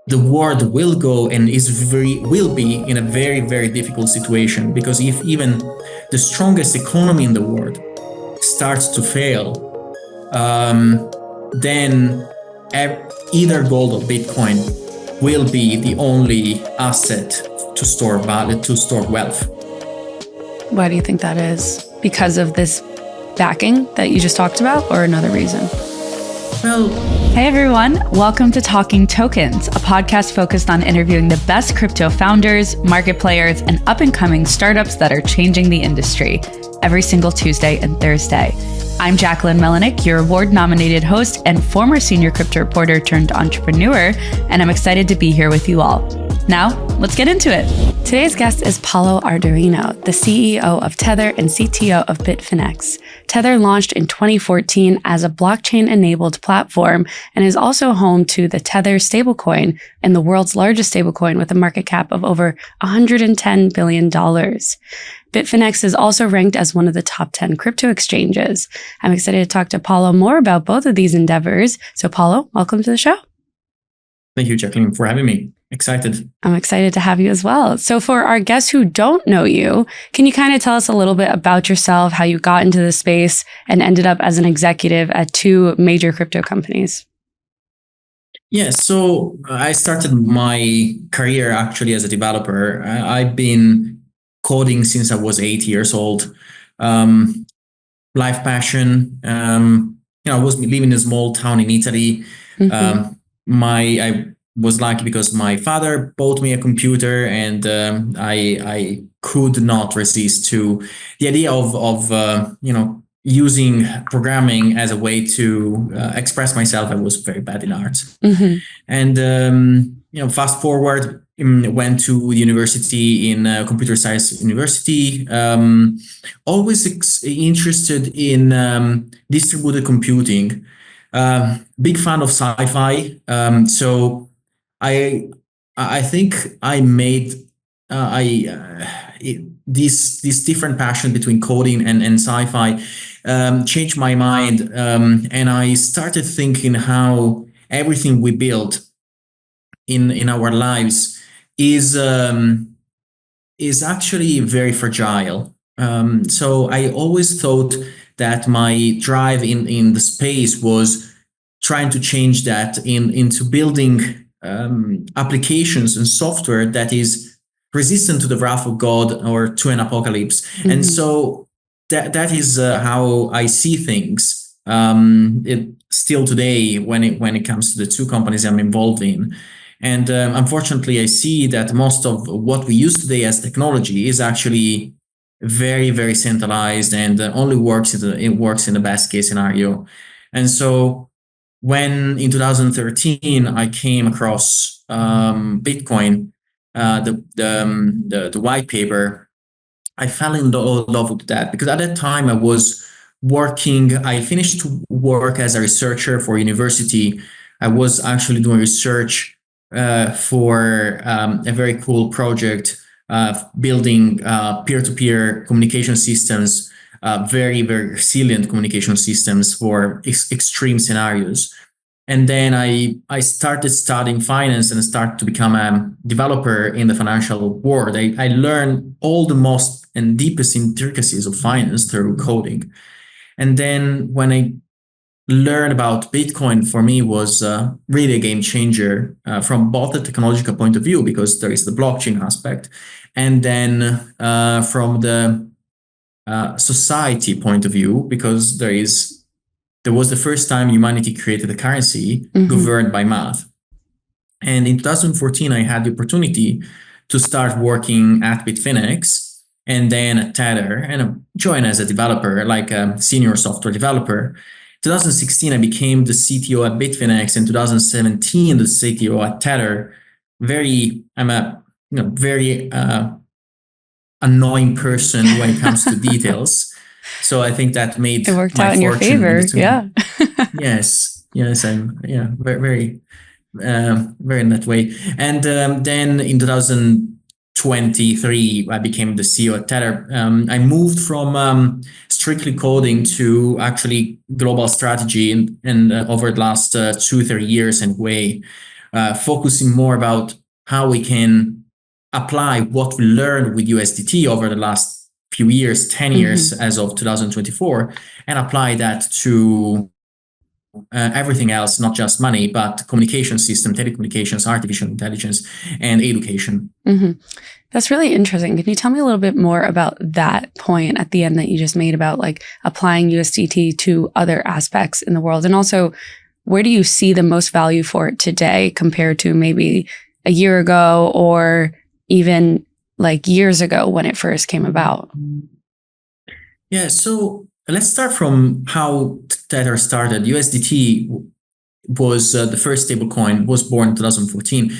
the world will go and will be in a very, very difficult situation, because if even the strongest economy in the world starts to fail, then either gold or Bitcoin will be the only asset to store value, to store wealth. Why do you think that is? Because of this backing that you just talked about, or another reason? Well, hey everyone, welcome to Talking Tokens, a podcast focused on interviewing the best crypto founders, market players, and up-and-coming startups that are changing the industry every single Tuesday and Thursday. I'm Jacquelyn Melinek, your award-nominated host and former senior crypto reporter turned entrepreneur, and I'm excited to be here with you all. Now, let's get into it. Today's guest is Paolo Ardoino, the CEO of Tether and CTO of Bitfinex. Tether launched in 2014 as a blockchain-enabled platform and is also home to the Tether stablecoin and the world's largest stablecoin with a market cap of over $110 billion. Bitfinex is also ranked as one of the top 10 crypto exchanges. I'm excited to talk to Paolo more about both of these endeavors. So Paolo, welcome to the show. Thank you, Jacqueline, for having me. Excited. I'm excited to have you as well. So for our guests who don't know you, can you kind of tell us a little bit about yourself, how you got into the space and ended up as an executive at two major crypto companies? Yeah, so I started my career actually as a developer. I've been coding since I was 8 years old. Life passion. I was living in a small town in Italy. I was lucky because my father bought me a computer, and I could not resist to the idea of using programming as a way to express myself. I was very bad in art, and fast forward, went to university in computer science university. Always interested in distributed computing. Big fan of sci-fi. So I think I made this different passion between coding and sci-fi changed my mind, and I started thinking how everything we build in our lives is actually very fragile. So I always thought that my drive in the space was trying to change that into building applications and software that is resistant to the wrath of God or to an apocalypse. And so that is how I see things still today when it comes to the two companies I'm involved in. And unfortunately, I see that most of what we use today as technology is actually very, very centralized and only works in the best case scenario. And so when in 2013 I came across Bitcoin, the white paper, I fell in love with that, because at that time I finished to work as a researcher for university. I was actually doing research for a very cool project, building peer-to-peer communication systems, very, very resilient communication systems for extreme scenarios. And then I started studying finance and started to become a developer in the financial world. I learned all the most and deepest intricacies of finance through coding. And then when I learned about Bitcoin, for me was really a game changer from both the technological point of view, because there is the blockchain aspect, and then from the society point of view, because there was the first time humanity created a currency governed by math. And in 2014, I had the opportunity to start working at Bitfinex and then at Tether, and join as a developer, like a senior software developer. 2016, I became the CTO at Bitfinex. In 2017, the CTO at Tether. I'm a very annoying person when it comes to details. So I think that made it worked out in your favor. Yeah. Yes. I'm very in that way. And then in 2023, I became the CEO at Tether. I moved from strictly coding to actually global strategy, and over the last 2-3 years anyway, focusing more about how we can apply what we learned with USDT over the last few years, 10 years as of 2024, and apply that to everything else, not just money, but communication system, telecommunications, artificial intelligence, and education. That's really interesting. Can you tell me a little bit more about that point at the end that you just made about like applying USDT to other aspects in the world? And also, where do you see the most value for it today compared to maybe a year ago or even like years ago when it first came about? Yeah, so let's start from how Tether started. USDT was the first stablecoin, was born in 2014.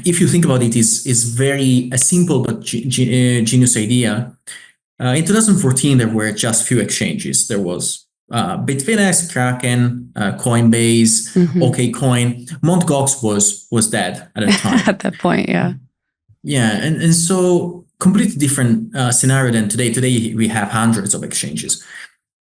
If you think about it, is very a simple but genius idea. In 2014, there were just few exchanges. There was Bitfinex, Kraken, Coinbase, OKCoin. Mt. Gox was dead at that time. At that point, yeah. Yeah, and so completely different scenario than today. Today, we have hundreds of exchanges.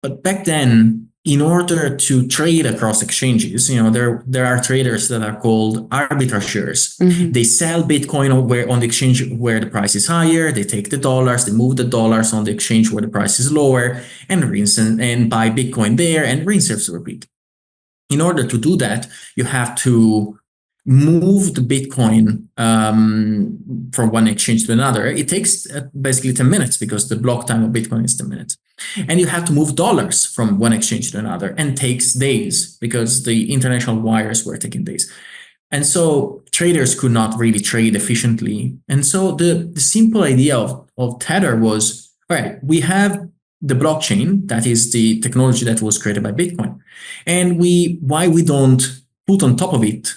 But back then, in order to trade across exchanges, there are traders that are called arbitrageurs. They sell Bitcoin on the exchange where the price is higher. They take the dollars, they move the dollars on the exchange where the price is lower, and rinse and buy Bitcoin there, and rinse and repeat. In order to do that, you have to move the Bitcoin from one exchange to another. It takes basically 10 minutes because the block time of Bitcoin is 10 minutes. And you have to move dollars from one exchange to another, and takes days because the international wires were taking days. And so traders could not really trade efficiently. And so the simple idea of Tether was, all right, we have the blockchain, that is the technology that was created by Bitcoin. And why we don't put on top of it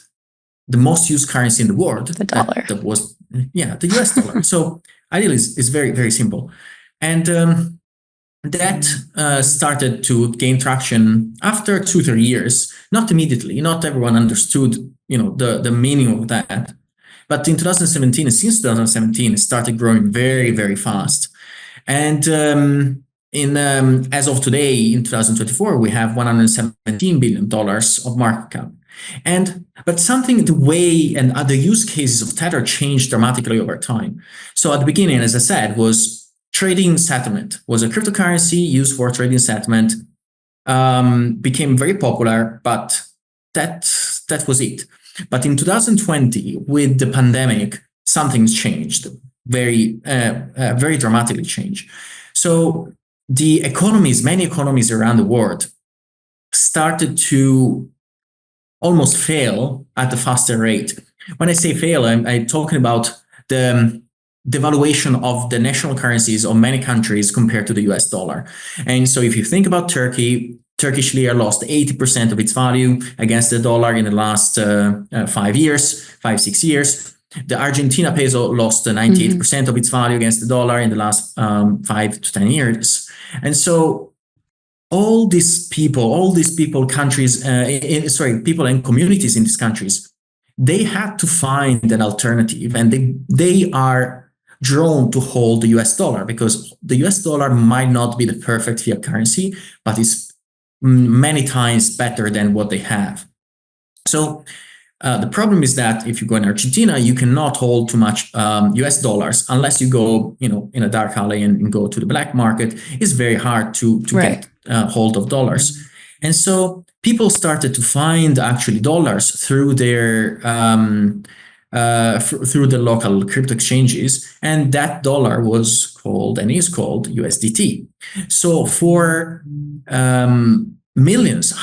the most used currency in the world, the dollar. That was, the US dollar. So ideally is very, very simple. And that started to gain traction after 2-3 years, not immediately. Not everyone understood, the meaning of that. But in 2017, and since 2017, it started growing very, very fast. And as of today, in 2024, we have $117 billion of market cap. But the way and other use cases of Tether changed dramatically over time. So at the beginning, as I said, was trading settlement, was a cryptocurrency used for trading settlement, became very popular, but that was it. But in 2020, with the pandemic, something's changed, very dramatically changed. So the many economies around the world started to almost fail at a faster rate. When I say fail, I'm talking about the devaluation of the national currencies of many countries compared to the US dollar. And so if you think about Turkish lira lost 80% of its value against the dollar in the last 5-6 years. The Argentina peso lost 98% of its value against the dollar in the last 5 to 10 years. And so all these people, countries, people and communities in these countries, they had to find an alternative, and they are drawn to hold the US dollar because the US dollar might not be the perfect fiat currency, but it's many times better than what they have. So the problem is that if you go in Argentina, you cannot hold too much US dollars unless you go, in a dark alley and go to the black market. It's very hard to get hold of dollars. And so people started to find actually dollars through their through the local crypto exchanges, and that dollar was called and is called USDT. So for hundreds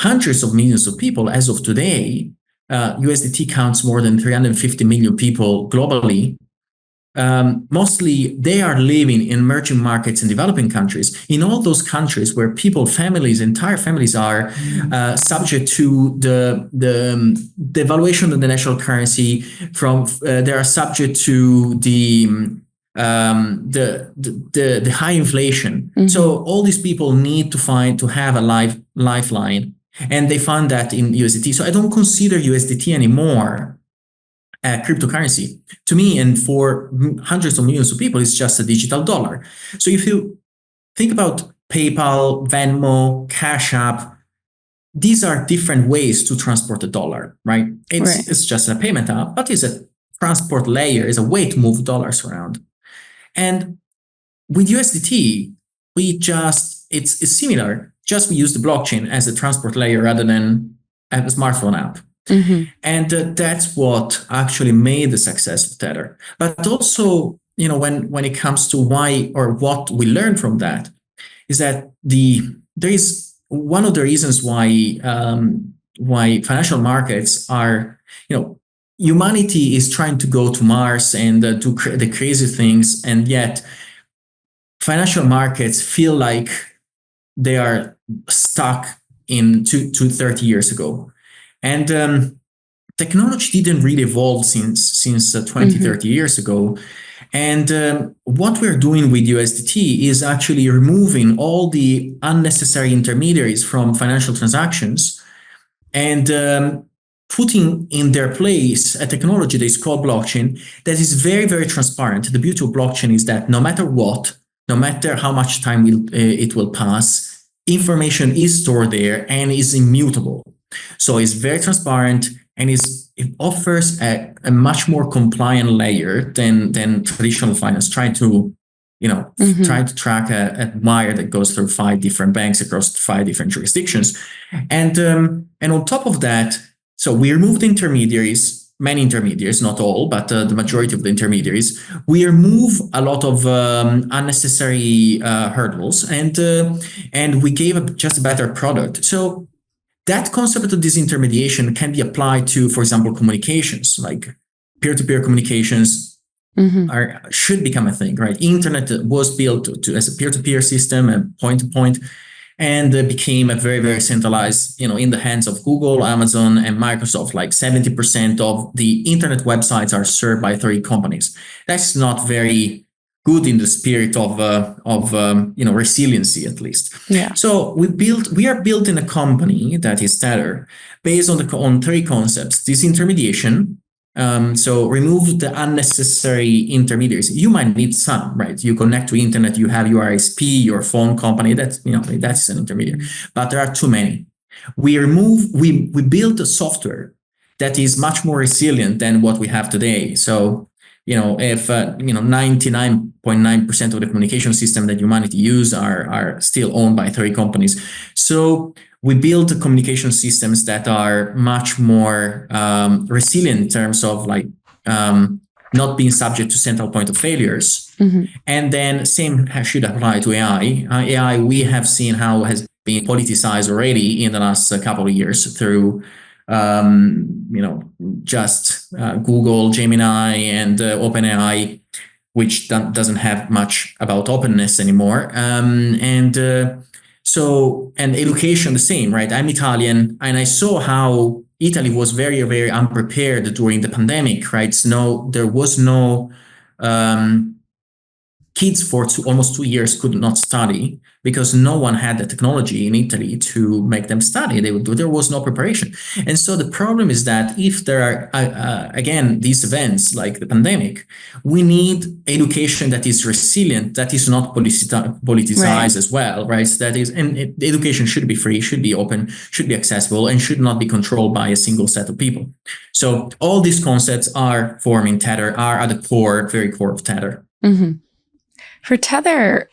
of millions of people as of today, USDT counts more than 350 million people globally. Mostly they are living in emerging markets and developing countries. In all those countries where entire families are subject to the devaluation of the national currency, they are subject to the high inflation. So all these people need to have a lifeline, and they found that in USDT. So I don't consider USDT anymore cryptocurrency. To me, and for hundreds of millions of people, it's just a digital dollar. So if you think about PayPal, Venmo, Cash App, these are different ways to transport a dollar, right? It's just a payment app, but it's a transport layer, is a way to move dollars around. And with USDT, it's similar, just we use the blockchain as a transport layer rather than a smartphone app. And that's what actually made the success of Tether. But also, when it comes to why or what we learned from that, is that there is one of the reasons why financial markets are, humanity is trying to go to Mars and do the crazy things, and yet financial markets feel like they are stuck in 30 years ago. And technology didn't really evolve since 20, 30 years ago. And what we're doing with USDT is actually removing all the unnecessary intermediaries from financial transactions and putting in their place a technology that is called blockchain that is very, very transparent. The beauty of blockchain is that no matter what, no matter how much time it will pass, information is stored there and is immutable. So it's very transparent, and it offers a much more compliant layer than traditional finance, trying to track a wire that goes through 5 different banks across 5 different jurisdictions. And on top of that, so we removed intermediaries, many intermediaries, not all, but the majority of the intermediaries. We remove a lot of unnecessary hurdles, and we gave just a better product. So that concept of disintermediation can be applied to, for example, communications, like peer-to-peer communications should become a thing, right? Internet was built as a peer-to-peer system and point-to-point, and became a very, very centralized, in the hands of Google, Amazon, and Microsoft. Like 70% of the internet websites are served by 3 companies. That's not very good in the spirit of resiliency, at least. Yeah. So we are building a company that is Tether, based on 3 concepts: disintermediation. So remove the unnecessary intermediaries. You might need some, right? You connect to internet, you have your ISP, your phone company. That's an intermediary, but there are too many. We build a software that is much more resilient than what we have today. So if 99.9% of the communication system that humanity use are still owned by 3 companies. So we build communication systems that are much more resilient in terms of not being subject to central point of failures. And then same should apply to AI. AI, we have seen how it has been politicized already in the last couple of years through just Google, Gemini, and OpenAI, which doesn't have much about openness anymore. So education, the same, right? I'm Italian, and I saw how Italy was very, very unprepared during the pandemic, right? So there was no kids for almost 2 years could not study because no one had the technology in Italy to make them study. There was no preparation. And so the problem is that if there are, again, these events like the pandemic, we need education that is resilient, that is not politicized as well, right? So education should be free, should be open, should be accessible, and should not be controlled by a single set of people. So all these concepts are forming Tether, are at the core, very core of Tether. For Tether,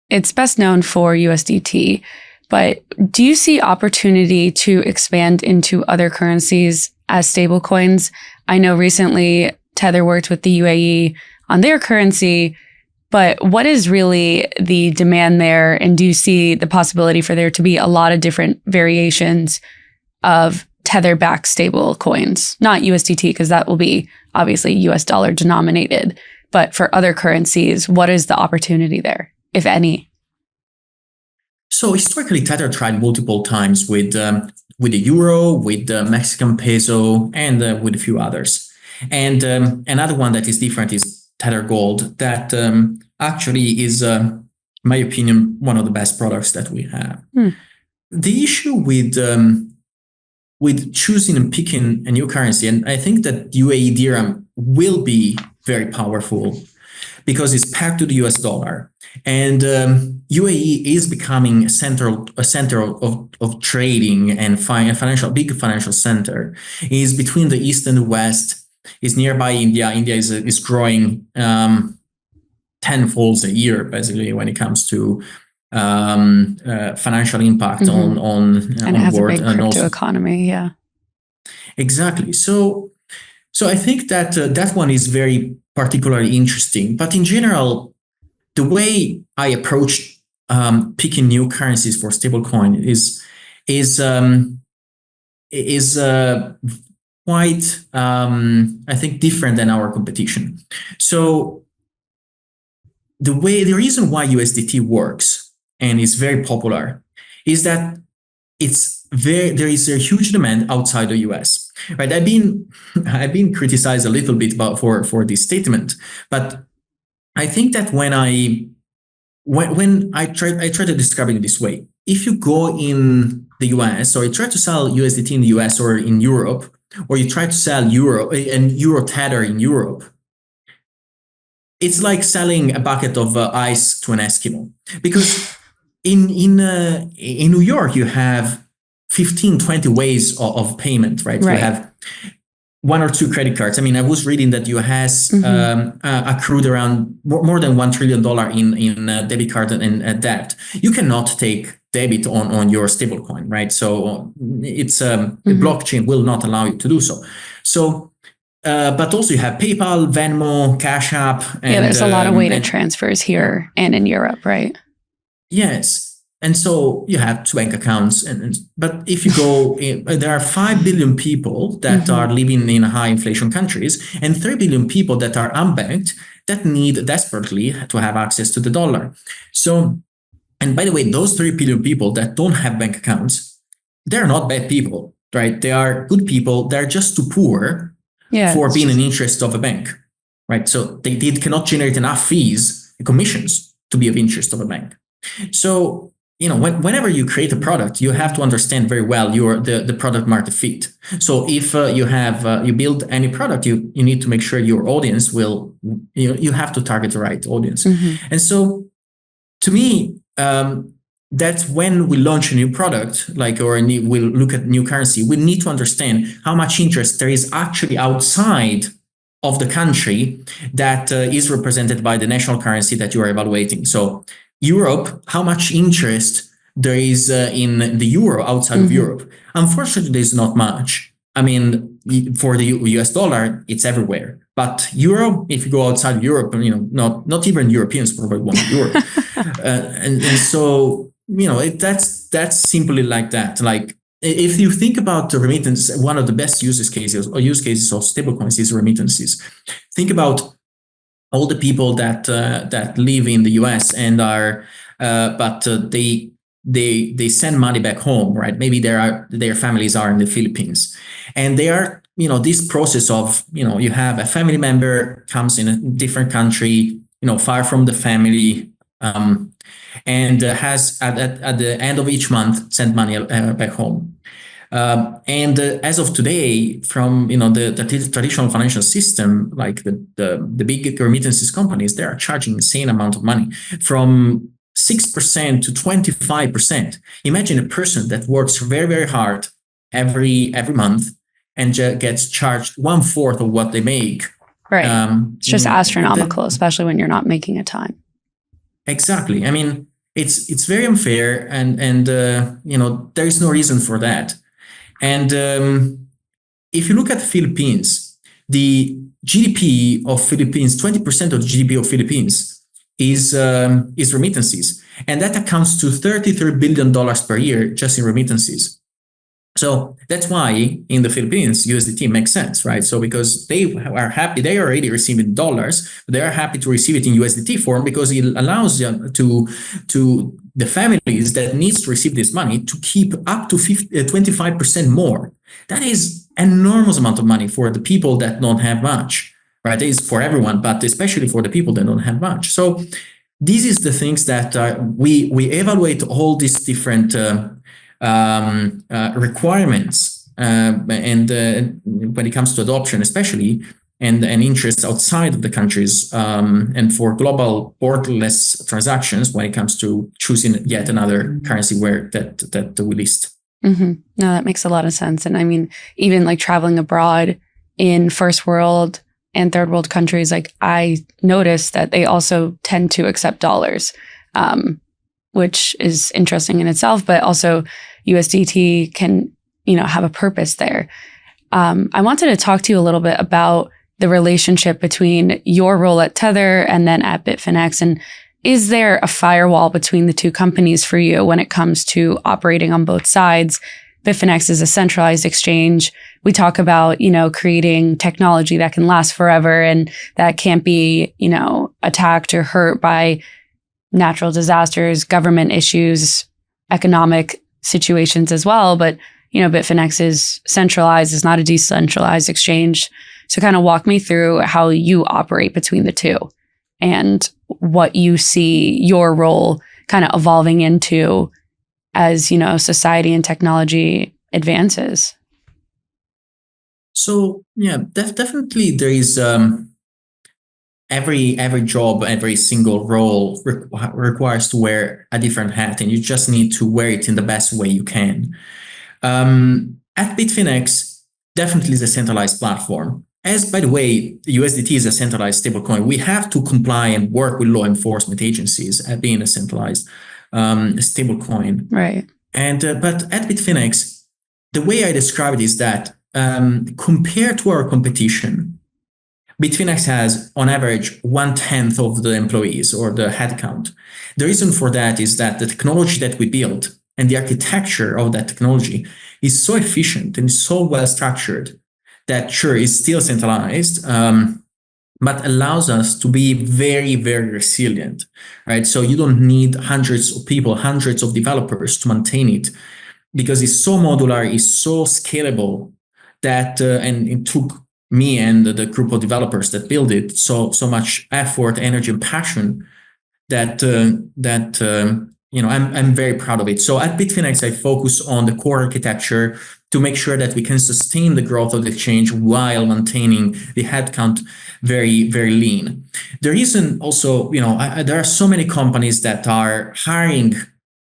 it's best known for USDT, but do you see opportunity to expand into other currencies as stablecoins? I know recently Tether worked with the UAE on their currency, but what is really the demand there? And do you see the possibility for there to be a lot of different variations of Tether-backed stablecoins? Not USDT, because that will be obviously US dollar denominated. But for other currencies, what is the opportunity there, if any? So historically, Tether tried multiple times with the euro, with the Mexican peso, and with a few others. And another one that is different is Tether Gold, that actually is, in my opinion, one of the best products that we have. The issue with choosing and picking a new currency, and I think that UAE dirham will be very powerful because it's pegged to the US dollar. And UAE is becoming a center of trading and big financial center. Is between the East and the West. Is nearby India. India is growing tenfolds a year, basically, when it comes to financial impact on and it has the world, a big crypto economy. Yeah, exactly. So I think that that one is very particularly interesting. But in general, the way I approach picking new currencies for stablecoin is quite I think different than our competition. So the reason why USDT works and is very popular is that there is a huge demand outside the US. Right? I've been criticized a little bit for this statement, but I think that when I try to describe it this way, if you go in the US or you try to sell USDT in the US or in Europe, or you try to sell Euro and Euro Tether in Europe, it's like selling a bucket of ice to an Eskimo, because in New York you have 15, 20 ways of payment, right? You have one or two credit cards. I mean, I was reading that US accrued around more than $1 trillion in debit card and debt. You cannot take debit on your stablecoin, right? So it's the blockchain will not allow you to do so. So, but also you have PayPal, Venmo, Cash App. And, there's a lot of weighted transfers here and in Europe, right? Yes. And so you have two bank accounts, but if you go, there are 5 billion people that are living in high inflation countries, and 3 billion people that are unbanked that need desperately to have access to the dollar. So, and by the way, those 3 billion people that don't have bank accounts, they're not bad people, right? They are good people. They're just too poor for being an interest of a bank, right? So they cannot generate enough fees, commissions, to be of interest of a bank. So, whenever you create a product, you have to understand very well the product market fit. So if you build any product, you need to make sure your audience will, you have to target the right audience. And so to me, that's when we launch a new product, we'll look at new currency, we need to understand how much interest there is actually outside of the country that is represented by the national currency that you are evaluating. So Europe, how much interest there is in the euro outside of Europe? Unfortunately, there's not much. I mean, for the US dollar, it's everywhere. But euro, if you go outside Europe, not even Europeans probably want euro. and so, that's simply like that. Like, if you think about the remittance, one of the best use cases of stablecoins is remittances. Think about all the people that live in the US and are, they send money back home, right? Maybe their families are in the Philippines, and they are, this process of, you have a family member comes in a different country, far from the family, and has at the end of each month sent money back home. And as of today, from the traditional financial system, like the big remittances companies, they are charging insane amount of money, from 6% to 25%. Imagine a person that works very, very hard every month and gets charged 1/4 of what they make. Right. It's just astronomical, especially when you're not making a ton. Exactly. I mean, it's very unfair, and there is no reason for that. And if you look at the Philippines, the GDP of Philippines, 20% of the GDP of Philippines is remittances, and that accounts to $33 billion per year just in remittances. So that's why in the Philippines, USDT makes sense, right? So because they are happy, they are already receiving dollars, but they are happy to receive it in USDT form, because it allows them to the families that needs to receive this money to keep up to 25% more. That is an enormous amount of money for the people that don't have much, right? It is for everyone, but especially for the people that don't have much. So these is the things that we evaluate all these different requirements, and when it comes to adoption, especially and interests outside of the countries, and for global borderless transactions when it comes to choosing yet another currency where that we list. Mm-hmm. No, that makes a lot of sense. And I mean, even like traveling abroad in first world and third world countries, like I noticed that they also tend to accept dollars, which is interesting in itself, but also USDT can, have a purpose there. I wanted to talk to you a little bit about the relationship between your role at Tether and then at Bitfinex. And is there a firewall between the two companies for you when it comes to operating on both sides? Bitfinex is a centralized exchange. We talk about, creating technology that can last forever and that can't be, attacked or hurt by natural disasters, government issues, economic situations as well. But, Bitfinex is centralized, is not a decentralized exchange. So kind of walk me through how you operate between the two and what you see your role kind of evolving into as, society and technology advances. So yeah, definitely there is every job, every single role requires to wear a different hat, and you just need to wear it in the best way you can. At Bitfinex, definitely is a centralized platform. As, by the way, USDT is a centralized stablecoin, we have to comply and work with law enforcement agencies at being a centralized stablecoin. Right. And but at Bitfinex, the way I describe it is that compared to our competition, Bitfinex has, on average, 1/10 of the employees or the headcount. The reason for that is that the technology that we built and the architecture of that technology is so efficient and so well structured that, sure, is still centralized, but allows us to be very, very resilient, right? So you don't need hundreds of people, hundreds of developers to maintain it, because it's so modular, it's so scalable that, and it took me and the group of developers that built it so much effort, energy, and passion that I'm very proud of it. So at Bitfinex, I focus on the core architecture to make sure that we can sustain the growth of the exchange while maintaining the headcount very, very lean. The reason also, there are so many companies that are hiring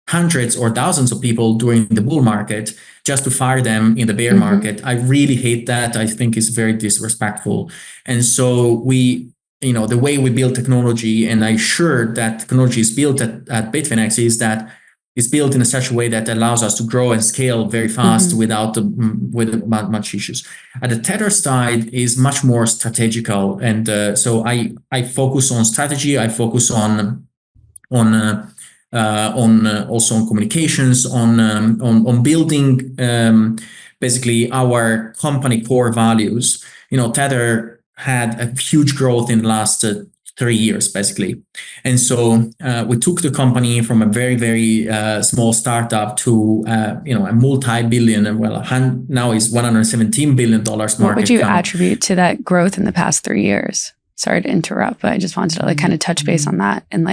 hundreds or thousands of people during the bull market just to fire them in the bear market. I really hate that. I think it's very disrespectful. And so the way we build technology, and I'm sure that technology is built at Bitfinex, is that it's built in such a way that allows us to grow and scale very fast without much issues. At the Tether side is much more strategical, and so I focus on strategy. I focus on also on communications, on building basically our company core values. Tether had a huge growth in the last 3 years, basically. And so we took the company from a very, very small startup to a multi-billion, and now is $117 billion market. What would you attribute to that growth in the past 3 years? Sorry to interrupt, but I just wanted to kind of touch base on that. And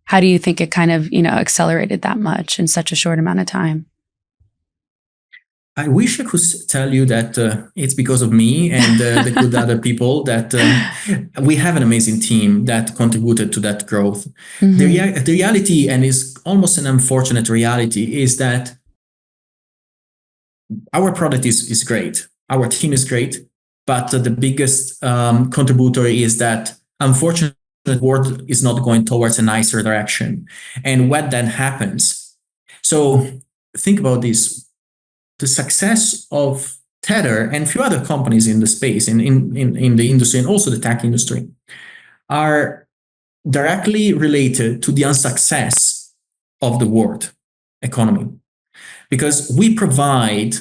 how do you think it kind of, accelerated that much in such a short amount of time? I wish I could tell you that it's because of me and the good other people that we have an amazing team that contributed to that growth. The reality, and is almost an unfortunate reality, is that our product is great. Our team is great. But the biggest contributor is that, unfortunately, the world is not going towards a nicer direction. And when that happens, so think about this. The success of Tether and a few other companies in the space, in the industry, and also the tech industry, are directly related to the unsuccess of the world economy. Because we provide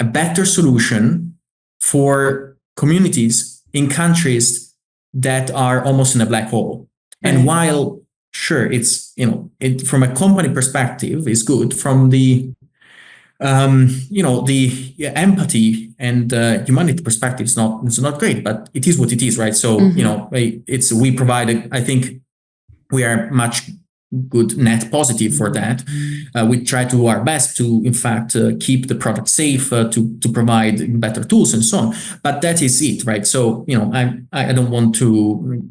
a better solution for communities in countries that are almost in a black hole. Right. And while, sure, it's, from a company perspective, is good, from the the empathy and humanity perspective is not great, but it is what it is, right? So we provide. I think we are much good net positive for that. We try to do our best to, in fact, keep the product safe, to provide better tools and so on. But that is it, right? So, I don't want to,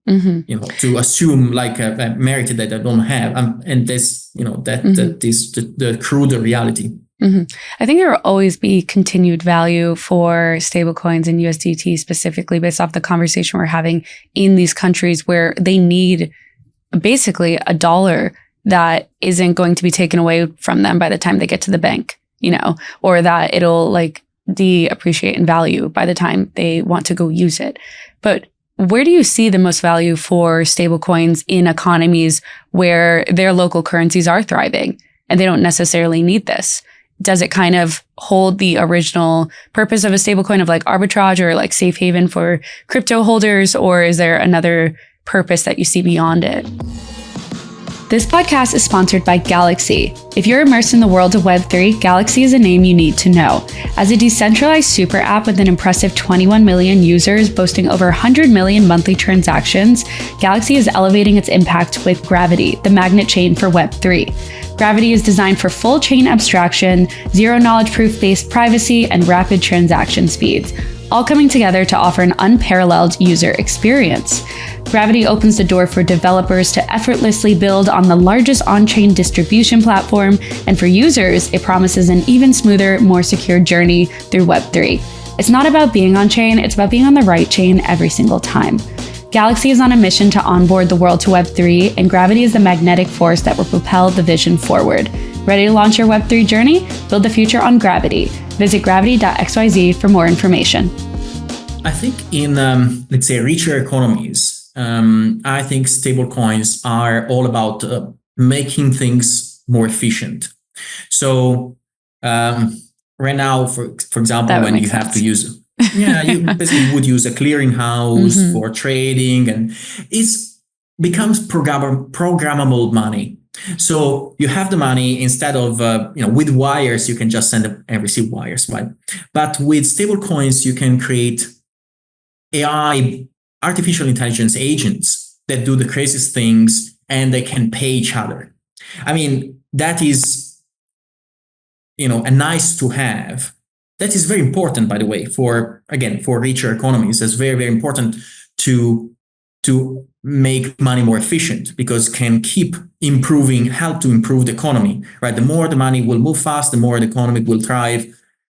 to assume like a merit that I don't have. And this, that is the crude reality. I think there will always be continued value for stablecoins and USDT specifically based off the conversation we're having in these countries where they need basically a dollar that isn't going to be taken away from them by the time they get to the bank, or that it'll like depreciate in value by the time they want to go use it. But where do you see the most value for stablecoins in economies where their local currencies are thriving and they don't necessarily need this? Does it kind of hold the original purpose of a stablecoin of like arbitrage or like safe haven for crypto holders, or is there another purpose that you see beyond it? This podcast is sponsored by Galaxy. If you're immersed in the world of Web3, Galaxy is a name you need to know. As a decentralized super app with an impressive 21 million users boasting over 100 million monthly transactions, Galaxy is elevating its impact with Gravity, the magnet chain for Web3. Gravity is designed for full chain abstraction, zero knowledge proof-based privacy, and rapid transaction speeds, all coming together to offer an unparalleled user experience. Gravity opens the door for developers to effortlessly build on the largest on-chain distribution platform, and for users, it promises an even smoother, more secure journey through Web3. It's not about being on-chain, it's about being on the right chain every single time. Galaxy is on a mission to onboard the world to Web3, and Gravity is the magnetic force that will propel the vision forward. Ready to launch your Web3 journey? Build the future on Gravity. Visit gravity.xyz for more information. I think in, let's say, richer economies, I think stablecoins are all about making things more efficient. So right now, for example, when you have to use, you basically would use a clearinghouse for trading, and it becomes programmable money. So you have the money instead of, with wires, you can just send and receive wires, right? But with stablecoins, you can create AI, artificial intelligence agents that do the craziest things, and they can pay each other. I mean, that is, a nice to have. That is very important, by the way, for richer economies. It's very, very important to make money more efficient, because can keep help to improve the economy, right? The more the money will move fast, the more the economy will thrive.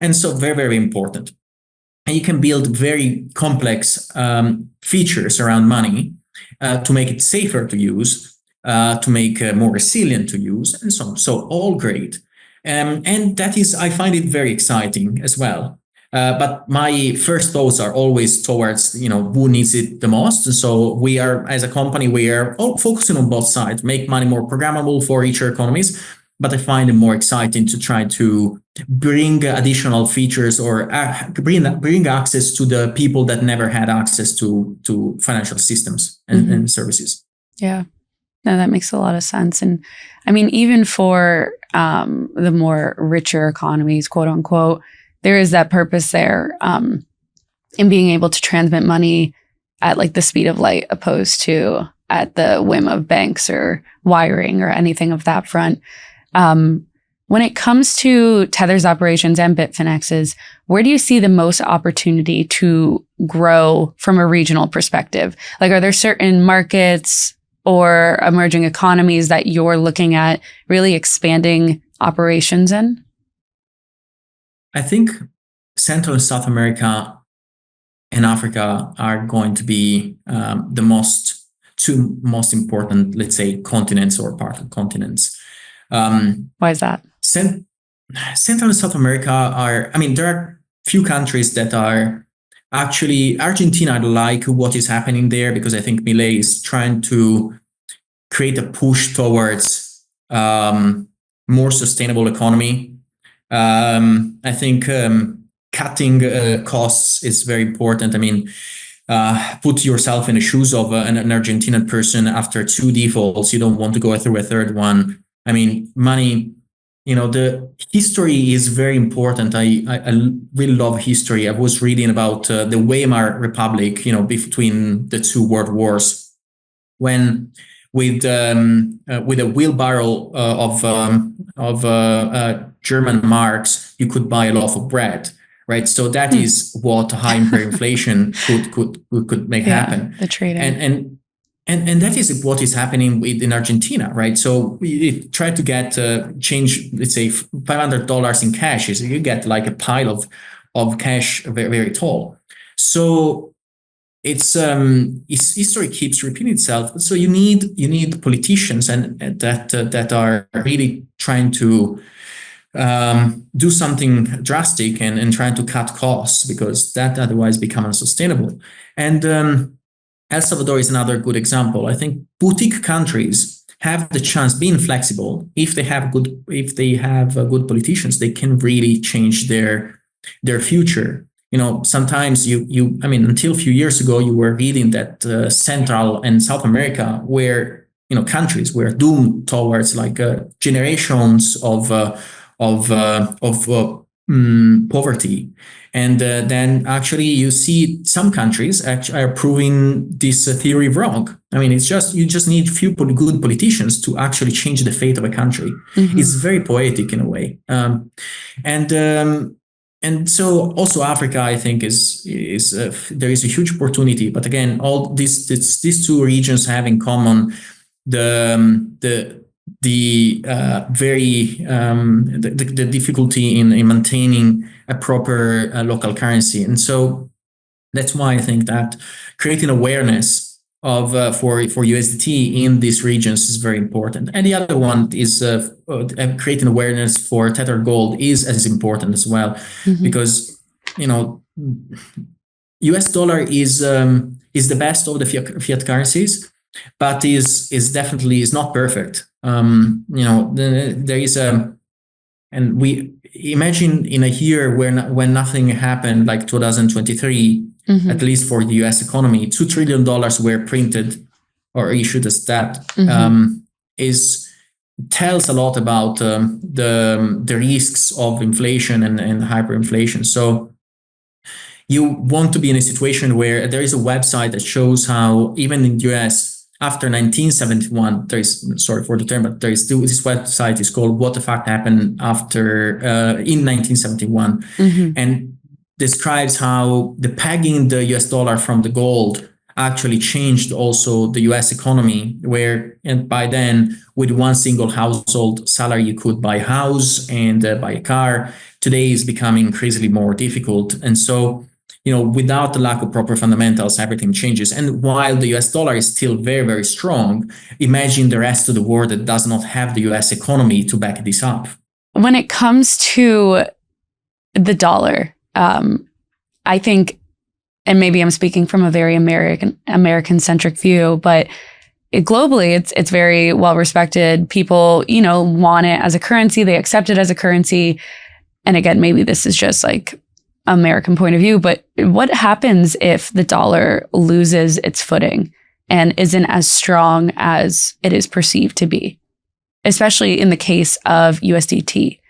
And so very, very important. And you can build very complex features around money to make it safer to use, to make more resilient to use, and so on. So all great. And that is, I find it very exciting as well. But my first thoughts are always towards, who needs it the most. And so we are, as a company, we are all focusing on both sides, make money more programmable for richer economies. But I find it more exciting to try to bring additional features or bring access to the people that never had access to financial systems and services. Yeah, no, that makes a lot of sense. And I mean, even for the more richer economies, quote unquote, there is that purpose there in being able to transmit money at like the speed of light, opposed to at the whim of banks or wiring or anything of that front. When it comes to Tether's operations and Bitfinex's, where do you see the most opportunity to grow from a regional perspective? Like, are there certain markets or emerging economies that you're looking at really expanding operations in? I think Central and South America and Africa are going to be the two most important, let's say, continents or part of continents. Why is that? Central and South America there are few countries that are actually, Argentina, I like what is happening there, because I think Milei is trying to create a push towards more sustainable economy. I think cutting costs is very important. I mean, put yourself in the shoes of an Argentinian person after 2 defaults. You don't want to go through a third one. I mean, money, the history is very important. I really love history. I was reading about the Weimar Republic, between the 2 world wars, when with a wheelbarrow of German marks, you could buy a loaf of bread, right? So that is what high hyperinflation could make happen. The trading. And that is what is happening in Argentina, right? So we try to get change, let's say $500 in cash, is you get like a pile of cash very, very tall. So it's history keeps repeating itself. So you need politicians and that are really trying to do something drastic and trying to cut costs, because that otherwise become unsustainable. And El Salvador is another good example. I think boutique countries have the chance, being flexible, if they have good politicians, they can really change their future. Sometimes I mean, until a few years ago, you were reading that Central and South America were, countries were doomed towards like generations of poverty. And then actually you see some countries actually are proving this theory wrong. I mean, you just need few good politicians to actually change the fate of a country. It's very poetic in a way. And so also Africa, I think, is there is a huge opportunity. But again, all these two regions have in common the difficulty in maintaining a proper local currency. And so that's why I think that creating awareness of for USDT in these regions is very important. And the other one is creating awareness for Tether Gold is as important as well, because US dollar is the best of the fiat currencies, but is definitely not perfect. There is and we imagine in a year when nothing happened, like 2023, at least for the US economy, $2 trillion were printed or issued as debt. Tells a lot about the risks of inflation and hyperinflation. So you want to be in a situation where there is a website that shows how even in the US, after 1971, sorry for the term, but there is still, this website is called What the Fuck Happened After in 1971, and describes how the pegging the US dollar from the gold actually changed also the US economy, and by then with one single household salary you could buy a house and buy a car. Today is becoming increasingly more difficult. And so without the lack of proper fundamentals, everything changes. And while the US dollar is still very, very strong, imagine the rest of the world that does not have the US economy to back this up. When it comes to the dollar, I think, and maybe I'm speaking from a very American-centric view, but globally, it's very well respected. People, want it as a currency. They accept it as a currency. And again, maybe this is just like American point of view, but what happens if the dollar loses its footing and isn't as strong as it is perceived to be, especially in the case of USDT?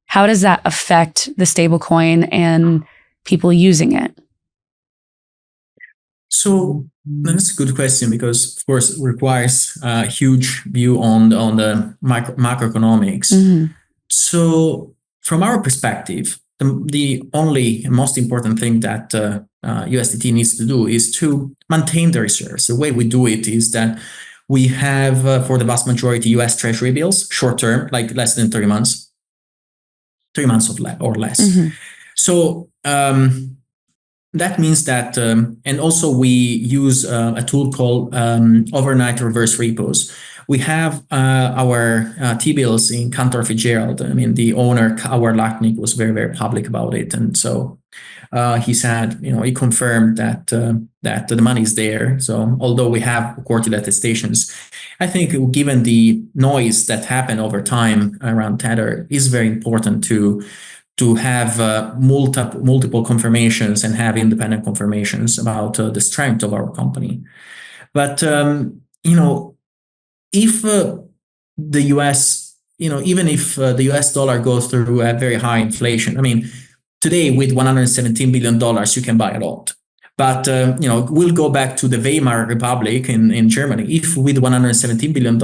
How does that affect the stablecoin and people using it? So that's a good question, because of course it requires a huge view on the macroeconomics. So from our perspective, the only most important thing that USDT needs to do is to maintain the reserves. The way we do it is that we have, for the vast majority, US Treasury bills, short term, like less than 3 months, 3 months or less. So that means that, and also we use a tool called overnight reverse repos. We have our T-bills in Cantor Fitzgerald. I mean, the owner, Howard Lachnick, was very, very public about it. And so he said, he confirmed that the money is there. So although we have quarterly attestations, I think given the noise that happened over time around Tether, is very important to have multiple confirmations and have independent confirmations about the strength of our company. But, if the US, even if the US dollar goes through a very high inflation, I mean, today with $117 billion, you can buy a lot. But we'll go back to the Weimar Republic in Germany. If with $117 billion,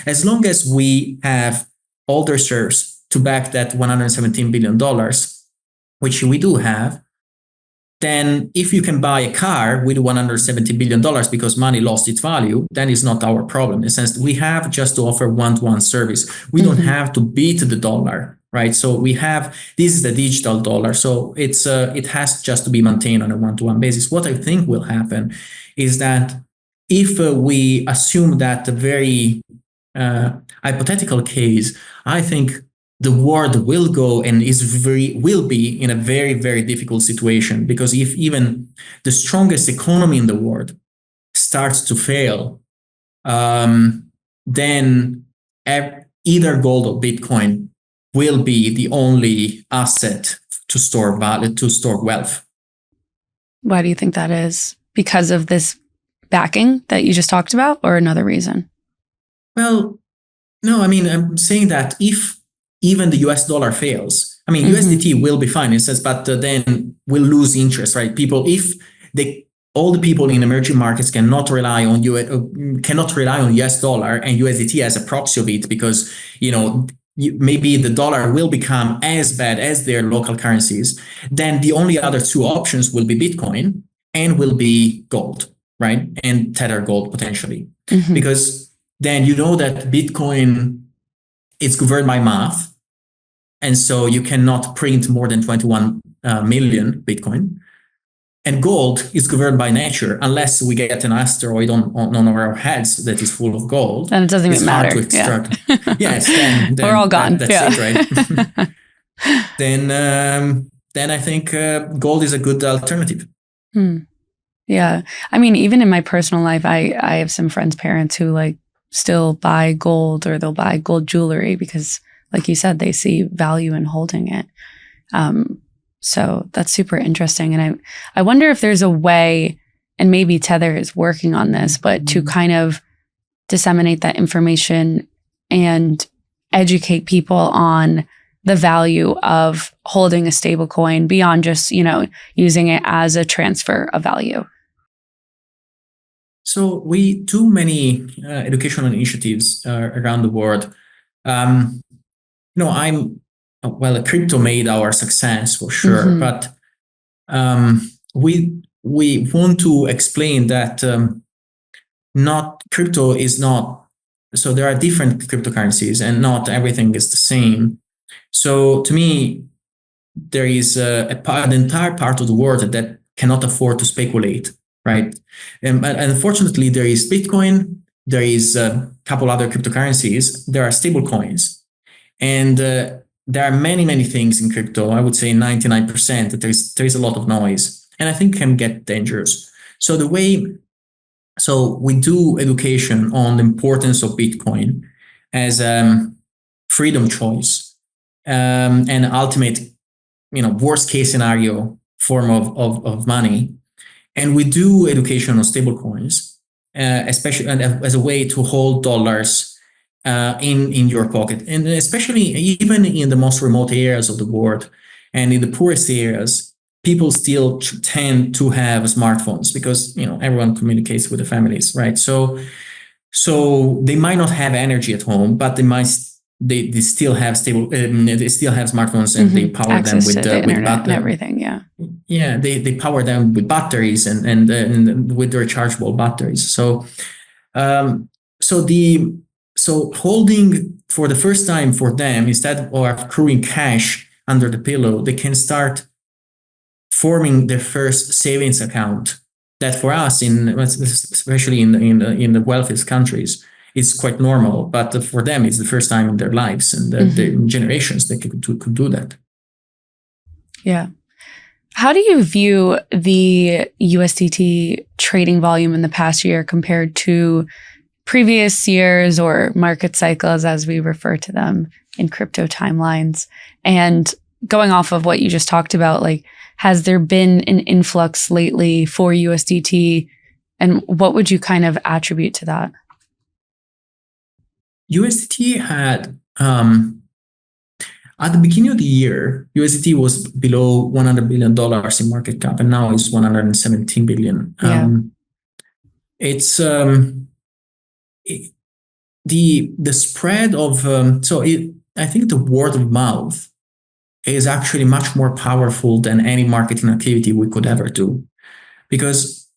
as long as we have all the reserves to back that $117 billion, which we do have, then if you can buy a car with $170 billion because money lost its value, then it's not our problem. In the sense that we have just to offer one-to-one service. We don't have to beat the dollar, right? So this is the digital dollar. So it has just to be maintained on a one-to-one basis. What I think will happen is that if we assume that the very hypothetical case, I think the world will go and will be in a very, very difficult situation, because if even the strongest economy in the world starts to fail, then either gold or Bitcoin will be the only asset to store value, to store wealth. Why do you think that is? Because of this backing that you just talked about, or another reason? Well, no, I mean, I'm saying that if even the US dollar fails, I mean, USDT will be fine, it says, but then we'll lose interest, right? All the people in emerging markets cannot rely on US dollar and USDT as a proxy of it, because maybe the dollar will become as bad as their local currencies. Then the only other two options will be Bitcoin and will be gold, right? And Tether gold potentially, because then that Bitcoin is governed by math. And so you cannot print more than 21 million Bitcoin. And gold is governed by nature, unless we get an asteroid on our heads that is full of gold. Then it doesn't even matter. Hard to extract. Yeah. Yes, then we're all gone. That's it, right? Then I think gold is a good alternative. Yeah. I mean, even in my personal life, I have some friends' parents who still buy gold, or they'll buy gold jewelry because, like you said, they see value in holding it. So that's super interesting. And I wonder if there's a way, and maybe Tether is working on this, but to kind of disseminate that information and educate people on the value of holding a stablecoin beyond just, using it as a transfer of value. So we do many educational initiatives around the world. Crypto made our success for sure, but we want to explain that crypto is not. So there are different cryptocurrencies, and not everything is the same. So to me, there is an entire part of the world that cannot afford to speculate, right? And unfortunately, there is Bitcoin. There is a couple other cryptocurrencies. There are stablecoins, and there are many, many things in crypto. I would say 99% that there is a lot of noise, and I think can get dangerous. So we do education on the importance of Bitcoin as freedom choice, and ultimate, worst case scenario form of money. And we do education on stablecoins, especially as a way to hold dollars in your pocket, and especially even in the most remote areas of the world and in the poorest areas, people still tend to have smartphones because everyone communicates with the families, right? So they might not have energy at home, but they still have smartphones, and they power access them with the internet with and everything. Yeah, they power them with batteries and with rechargeable batteries. So holding for the first time for them, instead of accruing cash under the pillow, they can start forming their first savings account. That for us, especially in the wealthiest countries, is quite normal. But for them, it's the first time in their lives, and the generations they could do that. Yeah. How do you view the USDT trading volume in the past year compared to previous years, or market cycles, as we refer to them in crypto timelines? And going off of what you just talked about, has there been an influx lately for USDT, and what would you kind of attribute to that? USDT had, At the beginning of the year, USDT was below $100 billion in market cap, and now it's 117 billion. Yeah. It's the spread of I think the word of mouth is actually much more powerful than any marketing activity we could ever do, because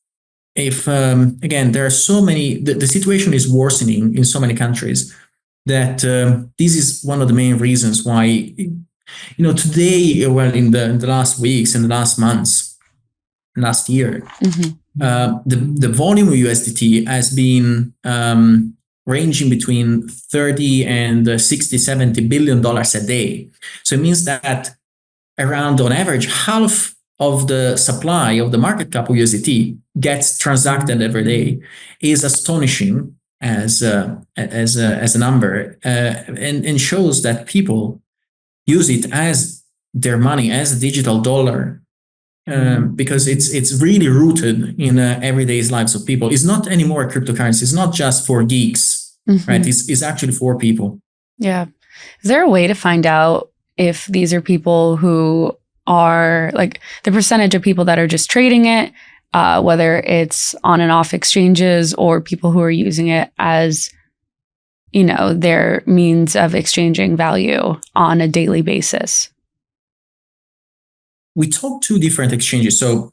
if again, there are so many, the situation is worsening in so many countries that this is one of the main reasons why, today, well, in the last weeks and the last months, last year, the volume of USDT has been ranging between 30 and 60, 70 billion dollars a day. So it means that around, on average, half of the supply of the market cap of USDT gets transacted every day. Is astonishing as a number, and shows that people use it as their money, as a digital dollar, because it's really rooted in everyday lives of people. It's not anymore a cryptocurrency. It's not just for geeks, right? It's actually for people. Yeah. Is there a way to find out if these are people who are, like, the percentage of people that are just trading it, whether it's on and off exchanges, or people who are using it as, their means of exchanging value on a daily basis? We talk to different exchanges, so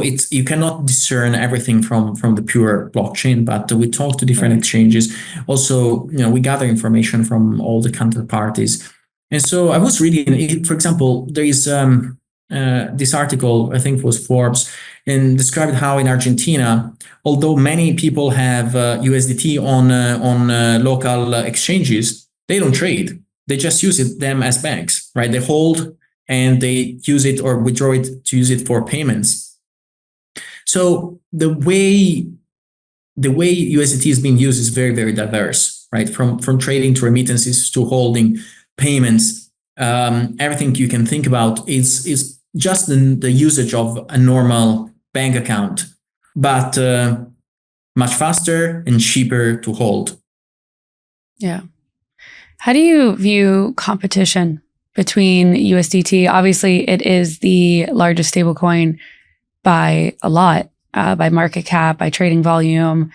it's, you cannot discern everything from the pure blockchain, but we talk to different exchanges. Also, we gather information from all the counterparties. And so I was reading, for example, there is this article, I think it was Forbes, and described how in Argentina, although many people have USDT on local exchanges, they don't trade. They just use them as banks, right? They hold and they use it or withdraw it to use it for payments. So the way USDT is being used is very, very diverse, right? From trading to remittances to holding, payments, everything you can think about is just the usage of a normal bank account, but much faster and cheaper to hold. Yeah. How do you view competition between USDT? Obviously, it is the largest stablecoin by a lot, by market cap, by trading volume.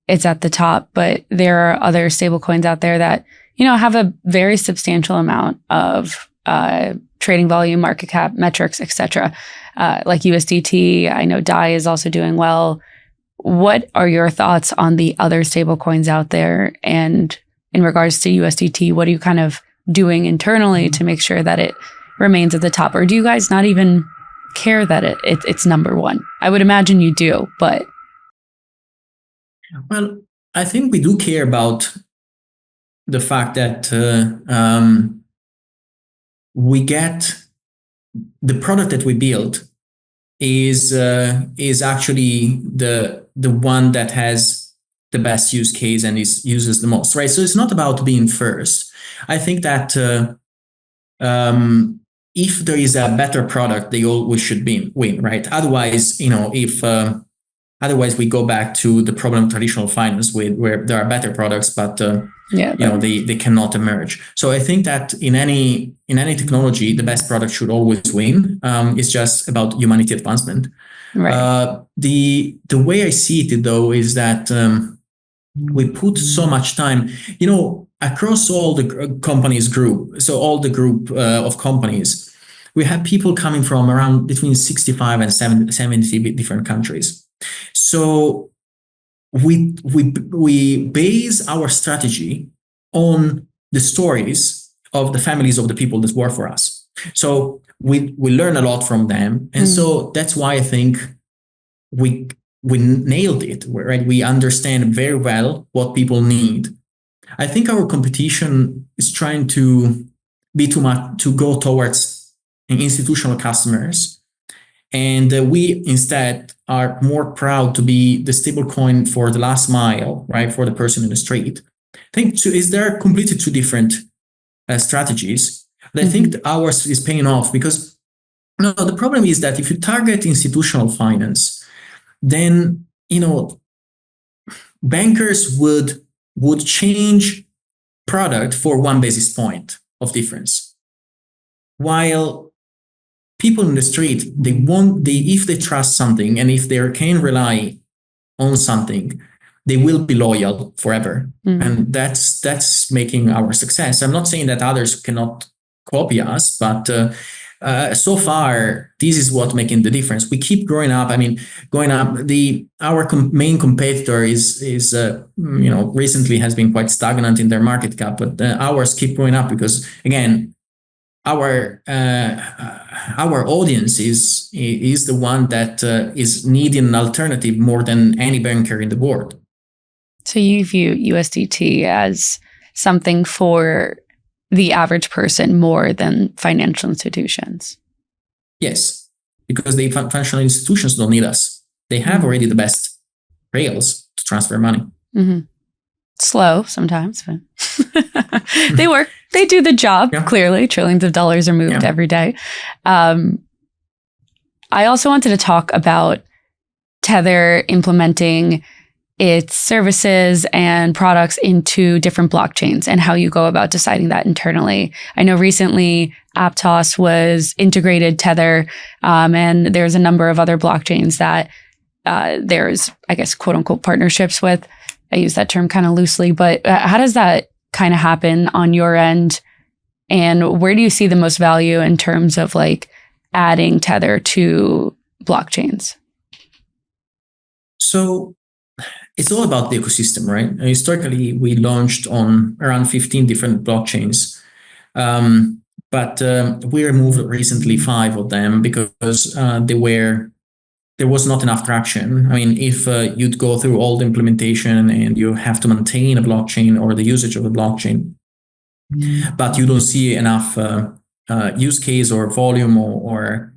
It's at the top, but there are other stablecoins out there that, have a very substantial amount of trading volume, market cap, metrics, etc. Like USDT. I know DAI is also doing well. What are your thoughts on the other stablecoins out there? And in regards to USDT, what are you kind of doing internally to make sure that it remains at the top? Or do you guys not even care that it's number one? I would imagine you do, but. Well, I think we do care about the fact that we get the product that we build is actually the one that has the best use case and uses the most, right? So it's not about being first. I think that if there is a better product, they always should win, right? Otherwise, otherwise we go back to the problem of traditional finance where there are better products, but they cannot emerge. So I think that in any technology, the best product should always win. It's just about humanity advancement. Right. The way I see it, though, is that we put so much time, across all the companies group. So all the group of companies, we have people coming from around between 65 and 70 different countries. So we base our strategy on the stories of the families of the people that work for us. So we learn a lot from them, and so that's why I think we nailed it. Right, we understand very well what people need. I think our competition is trying to be too much to go towards institutional customers, and we instead are more proud to be the stablecoin for the last mile, right, for the person in the street. I think there are completely two different strategies. But I think ours is paying off because the problem is that if you target institutional finance, then bankers would change product for 1 basis point, of difference. While people in the street, if they trust something and if they can rely on something, they will be loyal forever. And that's making our success. I'm not saying that others cannot copy us, but so far, this is what making the difference. We keep growing up. I mean, our main competitor is recently has been quite stagnant in their market cap, but ours keep growing up because, again, our audience is the one that is needing an alternative more than any banker in the world. So you view USDT as something for the average person more than financial institutions? Yes, because the financial institutions don't need us. They have already the best rails to transfer money. Slow sometimes, but they work. They do the job, clearly. Trillions of dollars are moved every day. I also wanted to talk about Tether implementing its services and products into different blockchains and how you go about deciding that internally. I know recently Aptos was integrated Tether, and there's a number of other blockchains that there's, I guess, quote unquote, partnerships with. I use that term kind of loosely, but how does that kind of happen on your end? And where do you see the most value in terms of like adding Tether to blockchains? So it's all about the ecosystem, right? Historically, we launched on around 15 different blockchains, but we removed recently 5 of them because there was not enough traction. I mean, if you'd go through all the implementation and you have to maintain a blockchain or the usage of a blockchain, but you don't see enough use case or volume or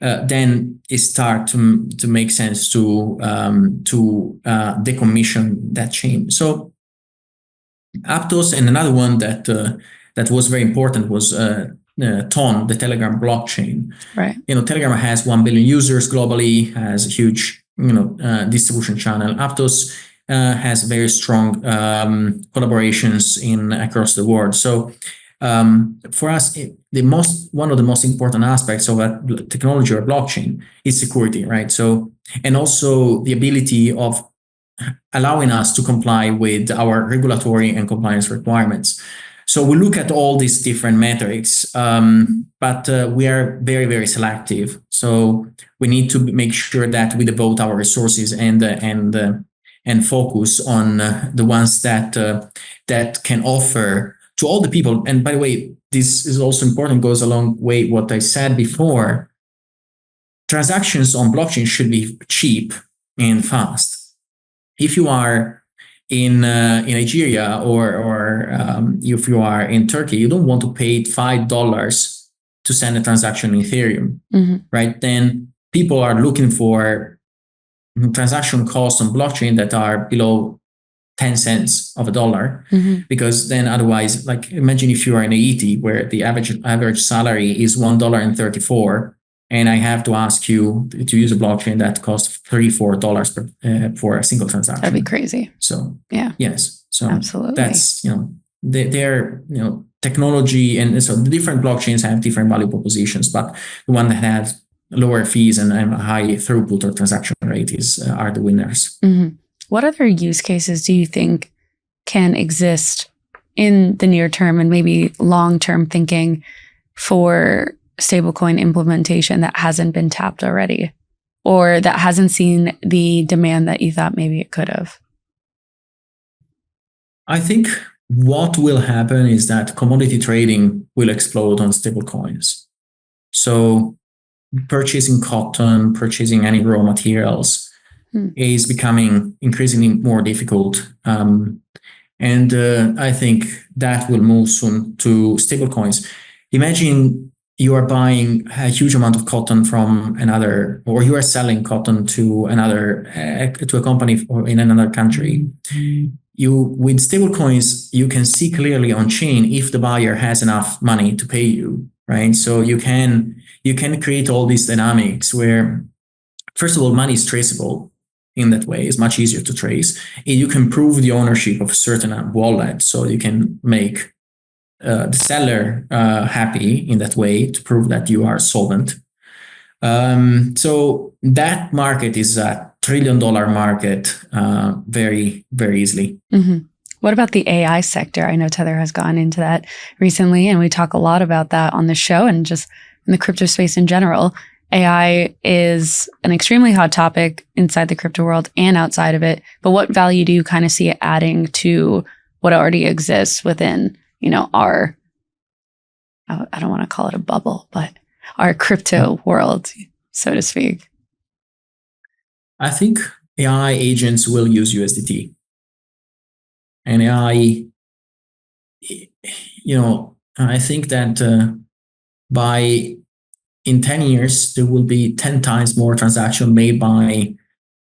then it starts to make sense to decommission that chain. So Aptos, and another one that was very important was TON, the Telegram blockchain. Right. Telegram has 1 billion users globally, has a huge distribution channel. Aptos has very strong collaborations across the world. So for us, one of the most important aspects of a technology or blockchain is security, right? So, and also the ability of allowing us to comply with our regulatory and compliance requirements. So we look at all these different metrics, but we are very, very selective. So we need to make sure that we devote our resources and focus on the ones that can offer to all the people. And by the way, this is also important, goes a long way what I said before. Transactions on blockchain should be cheap and fast. If you are in Nigeria or if you are in Turkey, you don't want to pay $5 to send a transaction in Ethereum, right? Then people are looking for transaction costs on blockchain that are below 10 cents of a dollar, because then otherwise, like imagine if you are in Haiti where the average salary is $1.34, and I have to ask you to use a blockchain that costs $3-4 for a single transaction. That'd be crazy. So yes, so absolutely. That's their technology, and so the different blockchains have different value propositions, but the one that has lower fees and a high throughput or transaction rate are the winners. What other use cases do you think can exist in the near term and maybe long-term thinking for stablecoin implementation that hasn't been tapped already, or that hasn't seen the demand that you thought maybe it could have? I think what will happen is that commodity trading will explode on stablecoins. So purchasing cotton, purchasing any raw materials is becoming increasingly more difficult. And I think that will move soon to stablecoins. Imagine you are buying a huge amount of cotton from another, or you are selling cotton to a company in another country. With stablecoins, you can see clearly on chain if the buyer has enough money to pay you, right? So you can create all these dynamics where, first of all, money is traceable. In that way, it's much easier to trace. And you can prove the ownership of a certain wallet, so you can make the seller happy in that way to prove that you are solvent. So that market is a $1 trillion market very, very easily. Mm-hmm. What about the AI sector? I know Tether has gone into that recently, and we talk a lot about that on the show and just in the crypto space in general. AI is an extremely hot topic inside the crypto world and outside of it. But what value do you kind of see it adding to what already exists within, our, I don't want to call it a bubble, but our crypto world, so to speak? I think AI agents will use USDT. And AI, I think that in 10 years, there will be 10 times more transactions made by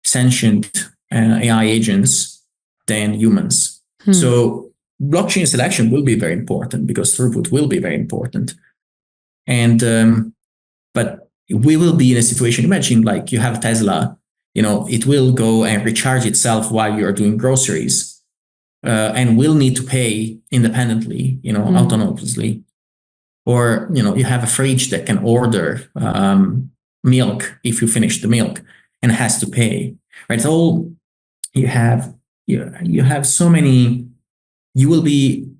sentient AI agents than humans. So blockchain selection will be very important because throughput will be very important. And but we will be in a situation, imagine like you have Tesla, it will go and recharge itself while you're doing groceries. And will need to pay independently, autonomously. Or, you have a fridge that can order milk if you finish the milk and has to pay, right? So you have so many, there will be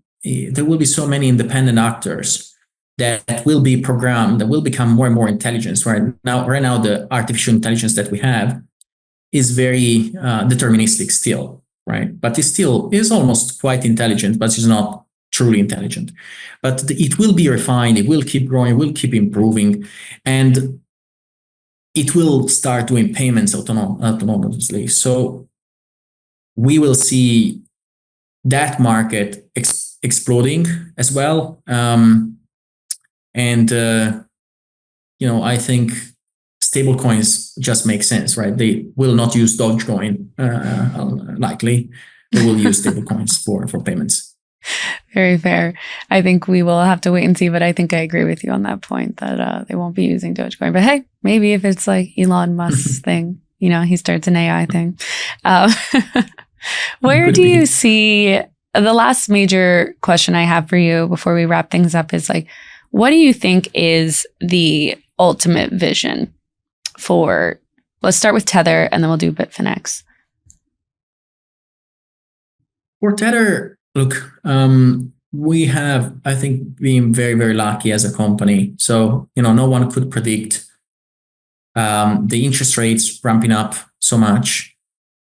so many independent actors that will be programmed, that will become more and more intelligent. Right now, the artificial intelligence that we have is very deterministic still. Right, but it still is almost quite intelligent, but it's not truly intelligent. But it will be refined, it will keep growing, it will keep improving, and it will start doing payments autonomously. So we will see that market exploding as well. I think stablecoins just make sense, right? They will not use Dogecoin, likely. They will use stablecoins for payments. Very fair. I think we will have to wait and see, but I think I agree with you on that point that they won't be using Dogecoin. But hey, maybe if it's like Elon Musk's thing, he starts an AI thing. Where do you see, the last major question I have for you before we wrap things up is like, what do you think is the ultimate vision for, let's start with Tether and then we'll do Bitfinex. For Tether, look, we have, I think, been very, very lucky as a company. So, no one could predict the interest rates ramping up so much.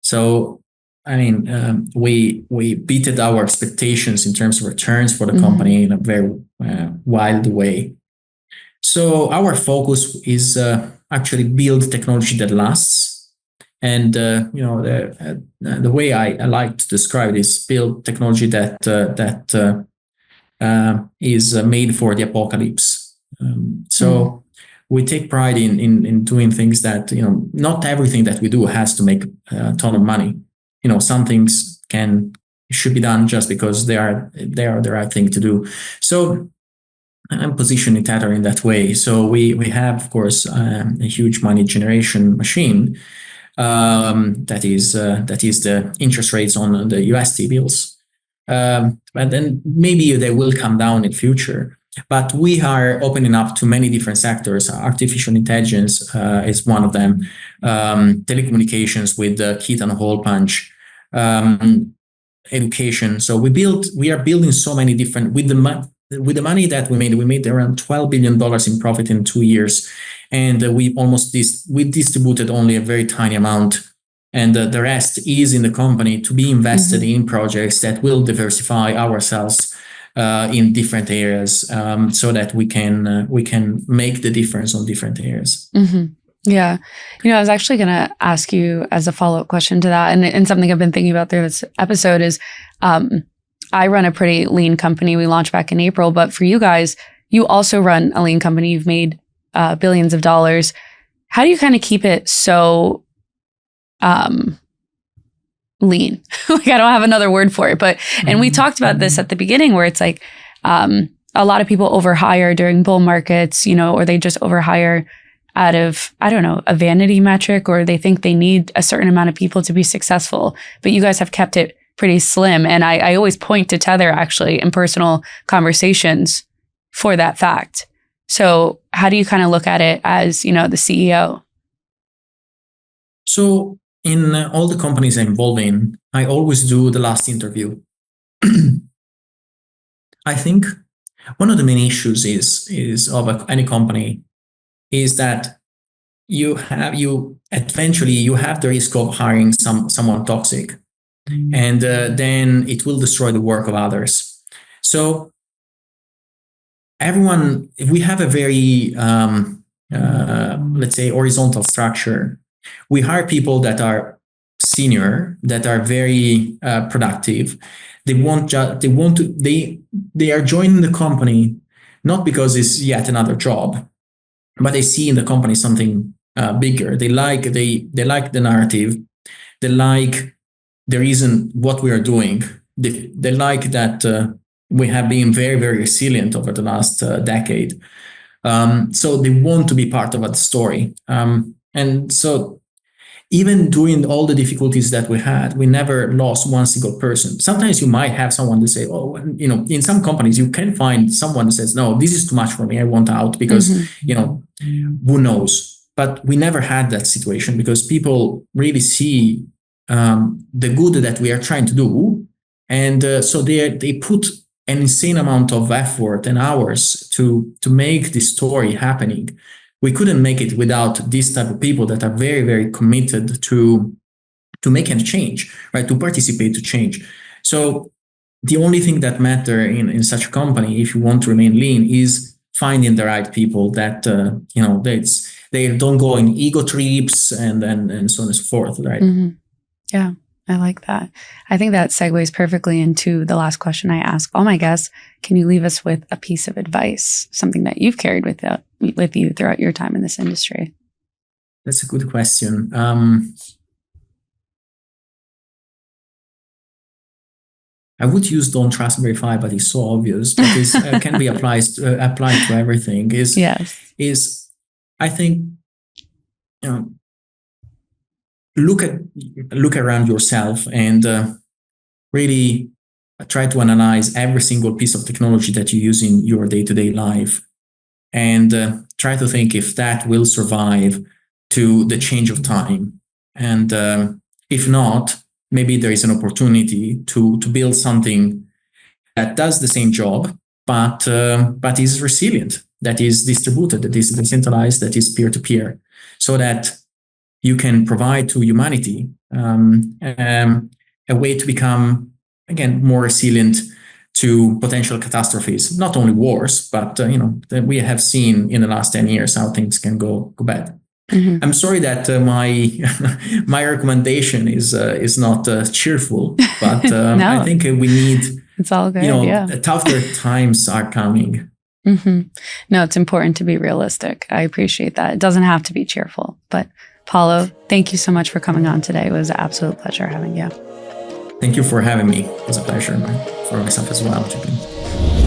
So, we beated our expectations in terms of returns for the company in a very wild way. So our focus is actually build technology that lasts. And, the way I like to describe it is build technology that is made for the apocalypse. So we take pride in doing things that, not everything that we do has to make a ton of money. Some things should be done just because they are the right thing to do. So I'm positioning Tether in that way. So we have, of course, a huge money generation machine that is the interest rates on the USD bills. And then maybe they will come down in future. But we are opening up to many different sectors. Artificial intelligence is one of them. Telecommunications with the Kit and Hole Punch. Education. So we are building so many different, with the money that we made around $12 billion in profit in 2 years. And we distributed only a very tiny amount. And the rest is in the company to be invested in projects that will diversify ourselves in different areas, so that we can make the difference on different areas. Yeah. I was actually going to ask you as a follow-up question to that. And something I've been thinking about through this episode is I run a pretty lean company. We launched back in April. But for you guys, you also run a lean company. You've made billions of dollars. How do you kind of keep it so lean? Like, I don't have another word for it. But and we talked about this at the beginning where it's like a lot of people overhire during bull markets, or they just overhire out of, I don't know, a vanity metric, or they think they need a certain amount of people to be successful. But you guys have kept it pretty slim. And I always point to Tether actually in personal conversations for that fact. So how do you kind of look at it as, the CEO? So in all the companies I'm involved in, I always do the last interview. I think one of the main issues is of any company is that you eventually have the risk of hiring someone toxic, and then it will destroy the work of others. So we have a very let's say horizontal structure. We hire people that are senior, that are very productive. They are joining the company not because it's yet another job, but they see in the company something bigger. They like the narrative. They like the reason what we are doing. They like that we have been very, very resilient over the last decade. So they want to be part of that story. And so even during all the difficulties that we had, we never lost one single person. Sometimes you might have someone to say, oh, in some companies, you can find someone that says, no, this is too much for me. I want out because, who knows? But we never had that situation because people really see the good that we are trying to do. And so they put an insane amount of effort and hours to make this story happening. We couldn't make it without these type of people that are very, very committed to making a change, right? To participate to change. So the only thing that matter in such a company, if you want to remain lean, is finding the right people that they don't go in ego trips and so on and so forth, right? Mm-hmm. Yeah, I like that. I think that segues perfectly into the last question I ask all my guests. Can you leave us with a piece of advice, something that you've carried with you throughout your time in this industry? That's a good question. I would use don't trust, verify, but it's so obvious. But this can be applied to everything. Is I think look around yourself and really try to analyze every single piece of technology that you use in your day-to-day life, and try to think if that will survive to the change of time. And if not, maybe there is an opportunity to build something that does the same job, but is resilient, that is distributed, that is decentralized, that is peer-to-peer, so that you can provide to humanity a way to become, again, more resilient to potential catastrophes, not only wars, but we have seen in the last 10 years how things can go bad. Mm-hmm. I'm sorry that my recommendation is not cheerful, but no. I think we need. It's all good. Tougher times are coming. Mm-hmm. No, it's important to be realistic. I appreciate that. It doesn't have to be cheerful. But Paolo, thank you so much for coming on today. It was an absolute pleasure having you. Thank you for having me. It was a pleasure for myself as well, Jacquelyn.